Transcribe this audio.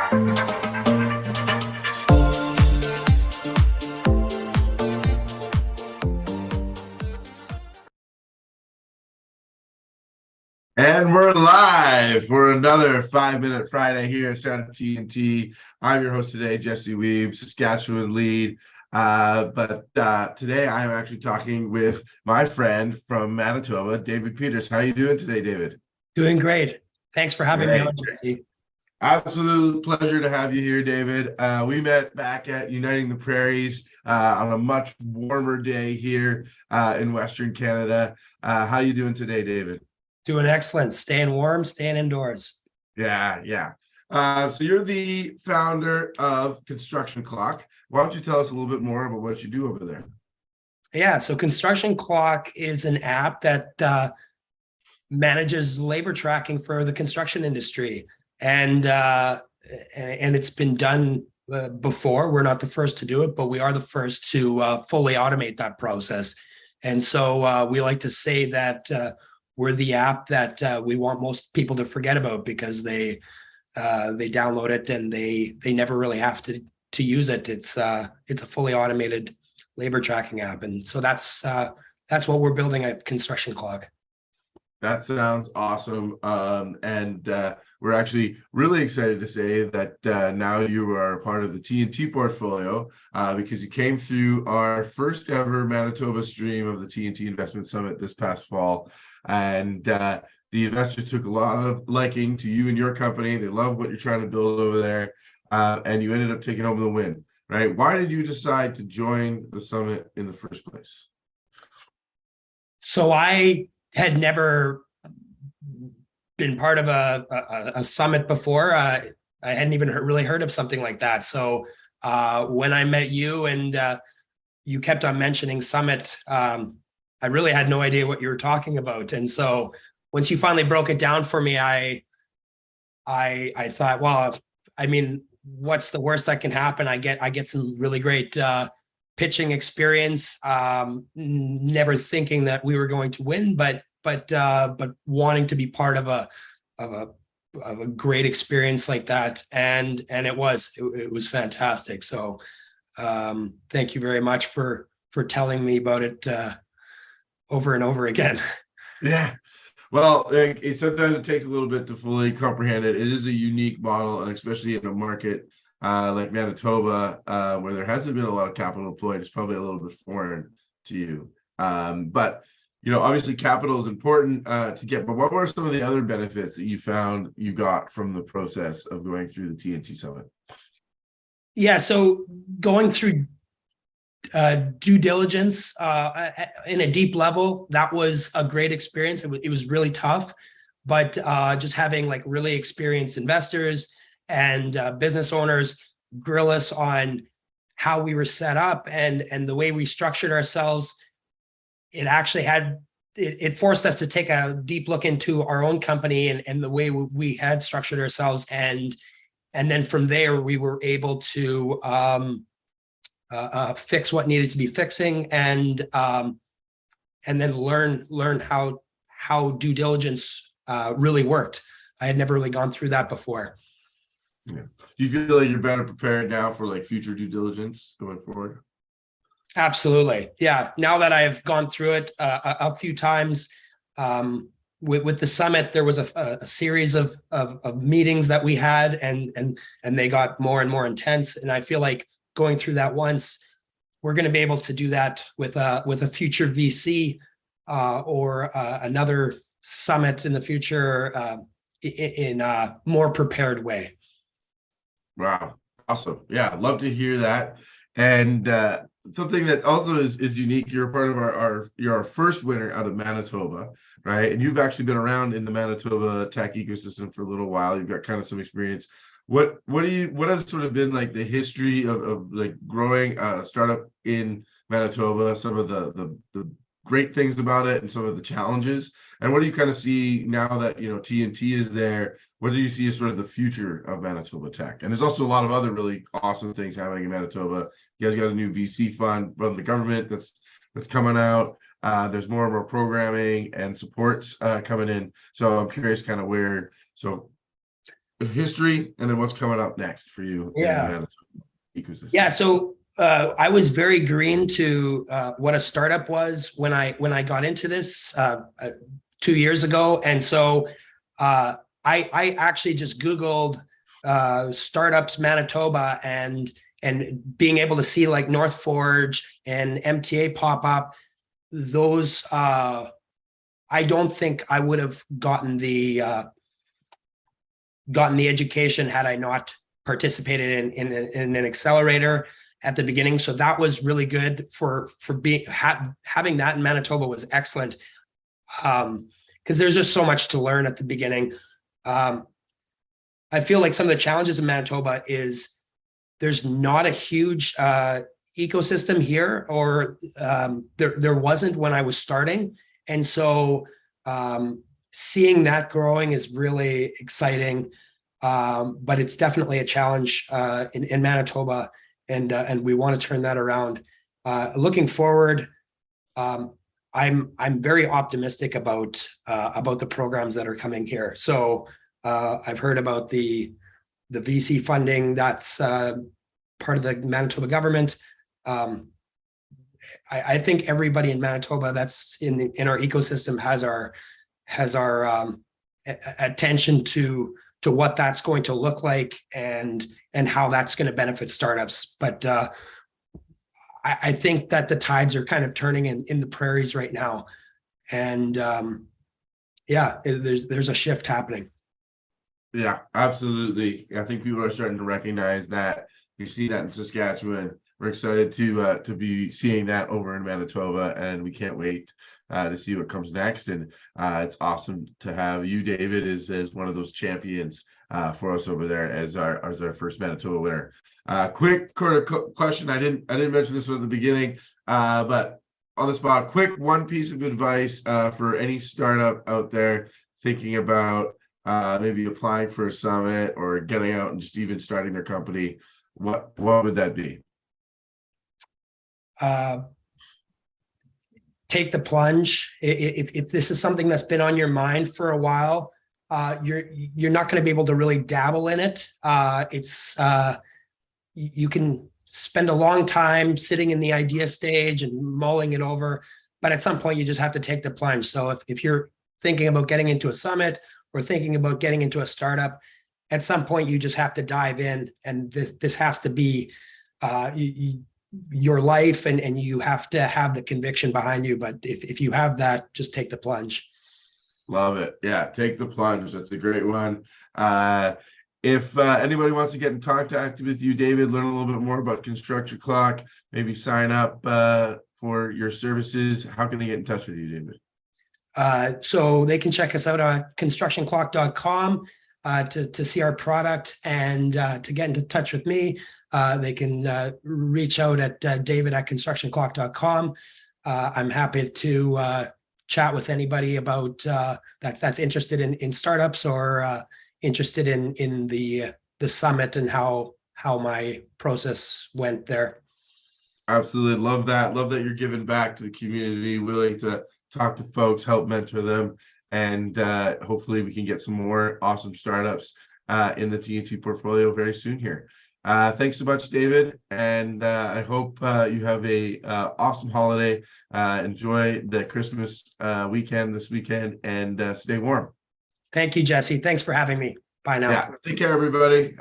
And we're live for another 5-Minute Friday here at Startup TNT. I'm your host today, Jesse Weeb, Saskatchewan lead. But today I'm actually talking with my friend from Manitoba, David Peters. How are you doing today, David? Doing great. Thanks for having me on, Jesse. Absolute pleasure to have you here, David. We met back at Uniting the Prairies on a much warmer day here in Western Canada. How are you doing today, David? Doing excellent. Staying warm, staying indoors. Yeah. So you're the founder of Construction Clock. Why don't you tell us a little bit more about what you do over there? Yeah, so Construction Clock is an app that manages labor tracking for the construction industry. And it's been done before. We're not the first to do it, but we are the first to fully automate that process. And so we like to say that we're the app that we want most people to forget about because they download it and they never really have to use it. It's a fully automated labor tracking app, and so that's what we're building at Construction Clock. That sounds awesome, and we're actually really excited to say that now you are part of the TNT portfolio because you came through our first ever Manitoba stream of the TNT Investment Summit this past fall. And the investors took a lot of liking to you and your company. They love what you're trying to build over there, and you ended up taking over the win, right? Why did you decide to join the summit in the first place? So I had never been part of a summit before. I hadn't even really heard of something like that. So when I met you and you kept on mentioning summit, I really had no idea what you were talking about. And so once you finally broke it down for me, I thought, well, I mean, what's the worst that can happen? I get some really great pitching experience, never thinking that we were going to win, but wanting to be part of a great experience like that. And it was fantastic. So thank you very much for telling me about it over and over again. Yeah. Well, sometimes it takes a little bit to fully comprehend it. It is a unique model, and especially in a market like Manitoba, where there hasn't been a lot of capital deployed, it's probably a little bit foreign to you. But obviously capital is important to get. But what were some of the other benefits that you found you got from the process of going through the TNT Summit? Yeah, so going through due diligence in a deep level, that was a great experience. It was really tough, but just having like really experienced investors and business owners grill us on how we were set up and the way we structured ourselves, it actually it forced us to take a deep look into our own company and the way we had structured ourselves, and then from there we were able to fix what needed to be fixing, and then learn how due diligence really worked. I had never really gone through that before. Yeah. Do you feel like you're better prepared now for like future due diligence going forward? Absolutely. Yeah. Now that I've gone through it a few times, with the summit, there was a series of meetings that we had, and they got more and more intense. And I feel like going through that once, we're going to be able to do that with a future VC or another summit in the future in a more prepared way. Wow, awesome! Yeah, I'd love to hear that. And something that also is unique. You're part of you're our first winner out of Manitoba, right? And you've actually been around in the Manitoba tech ecosystem for a little while. You've got kind of some experience. What has sort of been like the history of like growing a startup in Manitoba? Some of the great things about it and some of the challenges, and what do you kind of see now that TNT is there? What do you see as sort of the future of Manitoba tech? And there's also a lot of other really awesome things happening in Manitoba. You guys got a new VC fund from the government that's coming out. There's more and more programming and supports coming in. So I'm curious kind of where. So history and then what's coming up next for you in the Yeah. Manitoba ecosystem. Yeah. So I was very green to what a startup was when I got into this 2 years ago, and so I actually just Googled startups Manitoba and being able to see like North Forge and MTA pop up. Those I don't think I would have gotten the education had I not participated in an accelerator at the beginning. So that was really good for being having that in Manitoba was excellent, because there's just so much to learn at the beginning. I feel like some of the challenges in Manitoba is there's not a huge ecosystem here, or there wasn't when I was starting, and so seeing that growing is really exciting. But it's definitely a challenge in Manitoba, and we want to turn that around. Looking forward, I'm very optimistic about the programs that are coming here. So I've heard about the VC funding that's part of the Manitoba government. I think everybody in Manitoba that's in our ecosystem has our attention to what that's going to look like and how that's going to benefit startups. But I think that the tides are kind of turning in the prairies right now, and yeah, there's a shift happening. Yeah, absolutely. I think people are starting to recognize that. You see that in Saskatchewan. We're excited to be seeing that over in Manitoba, and we can't wait to see what comes next. And it's awesome to have you, David, as one of those champions for us over there as our first Manitoba winner. Quick question. I didn't mention this one at the beginning, but on the spot, quick one piece of advice for any startup out there thinking about maybe applying for a summit or getting out and just even starting their company. What would that be? Take the plunge. If this is something that's been on your mind for a while, you're not going to be able to really dabble in it. You can spend a long time sitting in the idea stage and mulling it over, but at some point you just have to take the plunge. So if you're thinking about getting into a summit or thinking about getting into a startup, at some point you just have to dive in, and this has to be your life, and you have to have the conviction behind you. But if you have that, just take the plunge. Love it. Yeah, take the plunge. That's a great one. If anybody wants to get in contact with you, David, learn a little bit more about Construct Your Clock, maybe sign up for your services, how can they get in touch with you, David? So they can check us out on constructionclock.com to see our product, and to get into touch with me. They can reach out at david@constructionclock.com. I'm happy to chat with anybody about that's interested in startups or interested in the summit and how my process went there. Absolutely. Love that. Love that you're giving back to the community, willing to talk to folks, help mentor them. And hopefully we can get some more awesome startups in the TNT portfolio very soon here. Thanks so much, David. And I hope you have a awesome holiday. Enjoy the Christmas weekend this weekend, and stay warm. Thank you, Jesse. Thanks for having me. Bye now. Yeah. Take care, everybody.